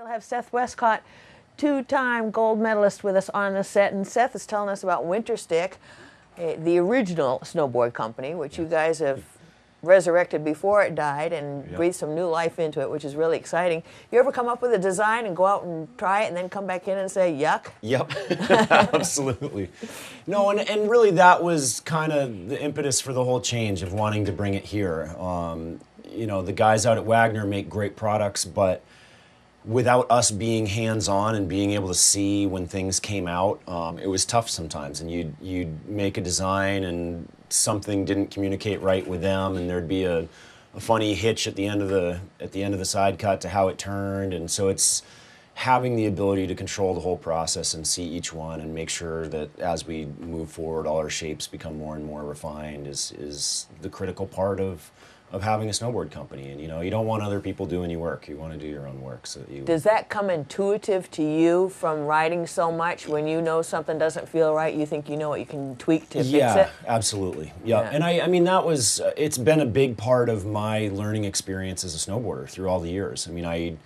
Still have Seth Westcott, two-time gold medalist, with us on the set, and Seth is telling us about Winterstick, the original snowboard company, which you guys have resurrected before it died and breathed some new life into it, which is really exciting. You ever come up with a design and go out and try it and then come back in and say, yuck? Yep, absolutely. No, and really that was kind of the impetus for the whole change of wanting to bring it here. You know, the guys out at Wagner make great products, but without us being hands-on and being able to see when things came out, it was tough sometimes. And you'd make a design and something didn't communicate right with them, and there'd be a funny hitch at the end of the side cut to how it turned. And so it's having the ability to control the whole process and see each one and make sure that as we move forward, all our shapes become more and more refined is the critical part of having a snowboard company. And you know, you don't want other people doing your work. You want to do your own work. So does that come intuitive to you from riding so much? When you know something doesn't feel right, you think you know what you can tweak to fix it? Yeah, absolutely. Yeah. And I mean, that was, it's been a big part of my learning experience as a snowboarder through all the years. I mean,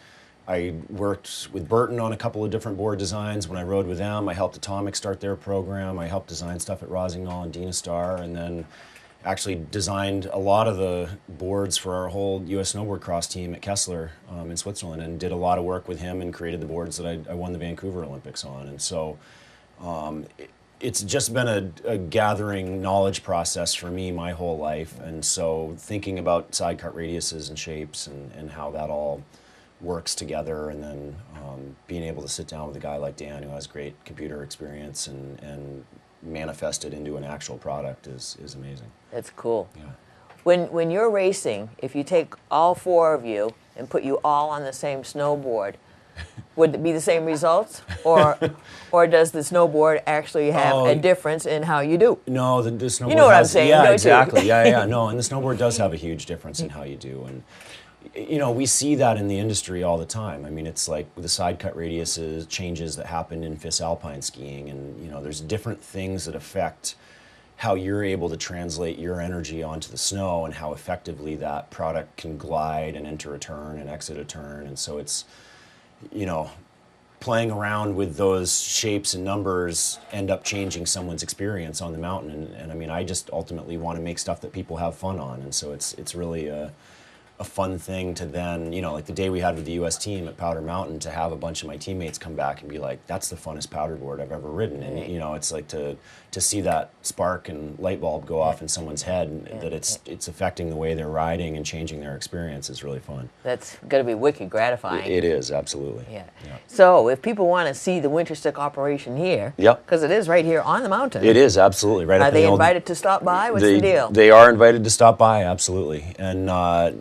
I worked with Burton on a couple of different board designs when I rode with them. I helped Atomic start their program. I helped design stuff at Rosignol and Dina Star, and then actually designed a lot of the boards for our whole U.S. snowboard cross team at Kessler in Switzerland, and did a lot of work with him and created the boards that I won the Vancouver Olympics on. And so it's just been a gathering knowledge process for me my whole life. And so thinking about side cut radiuses and shapes and how that all works together, and then being able to sit down with a guy like Dan who has great computer experience and manifest it into an actual product is amazing. That's cool. Yeah. When you're racing, if you take all four of you and put you all on the same snowboard, would it be the same results, or does the snowboard actually have a difference in how you do? No, the snowboard. You know what I'm saying? Yeah, don't exactly. You? Yeah. No, and the snowboard does have a huge difference in how you do, and you know, we see that in the industry all the time. I mean, it's like with the side cut radiuses changes that happen in FIS alpine skiing, and you know, there's different things that affect how you're able to translate your energy onto the snow and how effectively that product can glide and enter a turn and exit a turn. And so it's, you know, playing around with those shapes and numbers end up changing someone's experience on the mountain. And I mean, I just ultimately want to make stuff that people have fun on. And so it's really a fun thing to then, you know, like the day we had with the U.S. team at Powder Mountain, to have a bunch of my teammates come back and be like, that's the funnest powder board I've ever ridden. And, you know, it's like to see that spark and light bulb go off in someone's head, and that it's affecting the way they're riding and changing their experience is really fun. That's going to be wicked gratifying. It is, absolutely. Yeah. So if people want to see the Winterstick operation here, because it is right here on the mountain. It is, absolutely. Right. Are they invited to stop by? What's the deal? They are invited to stop by, absolutely. And,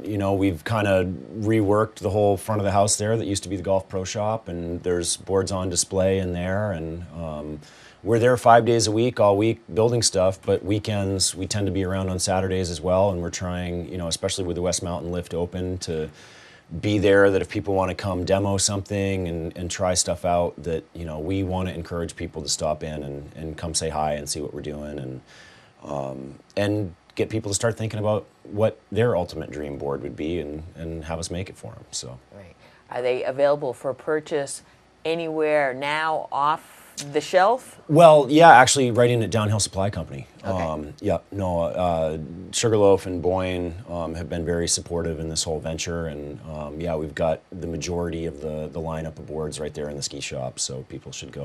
you know, we've kind of reworked the whole front of the house there that used to be the Golf Pro Shop, and there's boards on display in there, and we're there 5 days a week, all week, building stuff, but weekends we tend to be around on Saturdays as well, and we're trying, you know, especially with the West Mountain Lift open, to be there, that if people want to come demo something and try stuff out, that, you know, we want to encourage people to stop in and come say hi and see what we're doing, and get people to start thinking about what their ultimate dream board would be, and have us make it for them. So. Right. Are they available for purchase anywhere now off the shelf? Well, yeah, actually right in at Downhill Supply Company. Okay. Sugarloaf and Boyne have been very supportive in this whole venture, and yeah, we've got the majority of the lineup of boards right there in the ski shop, so people should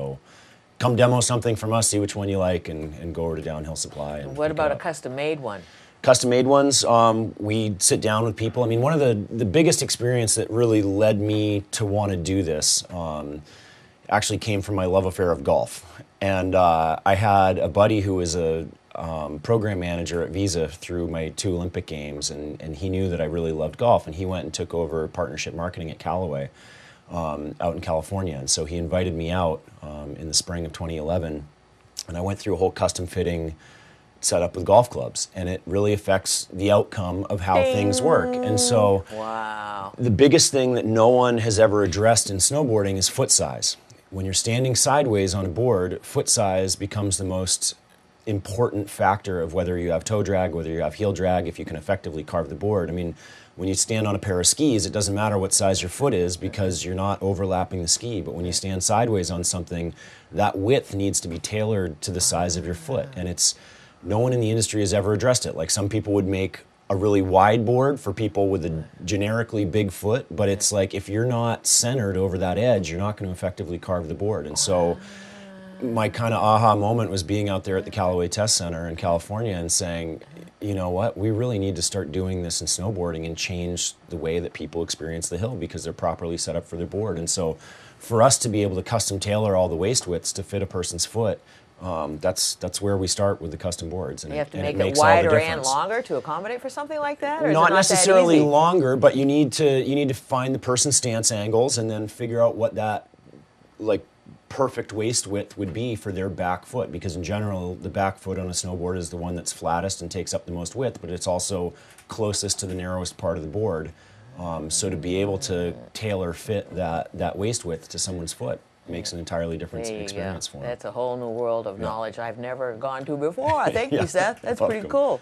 come demo something from us, see which one you like, and go over to Downhill Supply. And what about a custom-made one? Custom-made ones, we sit down with people. I mean, one of the biggest experience that really led me to want to do this actually came from my love affair of golf. And I had a buddy who was a program manager at Visa through my 2 Olympic Games, and he knew that I really loved golf, and he went and took over partnership marketing at Callaway out in California. And so he invited me out in the spring of 2011, and I went through a whole custom fitting setup with golf clubs, and it really affects the outcome of how things work. And so the biggest thing that no one has ever addressed in snowboarding is foot size. When you're standing sideways on a board, foot size becomes the most important factor of whether you have toe drag, whether you have heel drag, if you can effectively carve the board. I mean, when you stand on a pair of skis, it doesn't matter what size your foot is because you're not overlapping the ski. But when you stand sideways on something, that width needs to be tailored to the size of your foot. And no one in the industry has ever addressed it. Like, some people would make a really wide board for people with a generically big foot, but it's like, if you're not centered over that edge, you're not going to effectively carve the board. And so my kind of aha moment was being out there at the Callaway Test Center in California and saying, you know what, we really need to start doing this in snowboarding and change the way that people experience the hill because they're properly set up for their board. And so for us to be able to custom tailor all the waist widths to fit a person's foot, that's where we start with the custom boards. And you have to make it it wider and longer to accommodate for something like that? Or not is it necessarily that easy? longer, but you need to find the person's stance angles and then figure out what that like perfect waist width would be for their back foot, because in general the back foot on a snowboard is the one that's flattest and takes up the most width, but it's also closest to the narrowest part of the board. So to be able to tailor fit that waist width to someone's foot makes an entirely different experience for them. That's a whole new world of knowledge I've never gone to before. Thank you, Seth. That's pretty cool.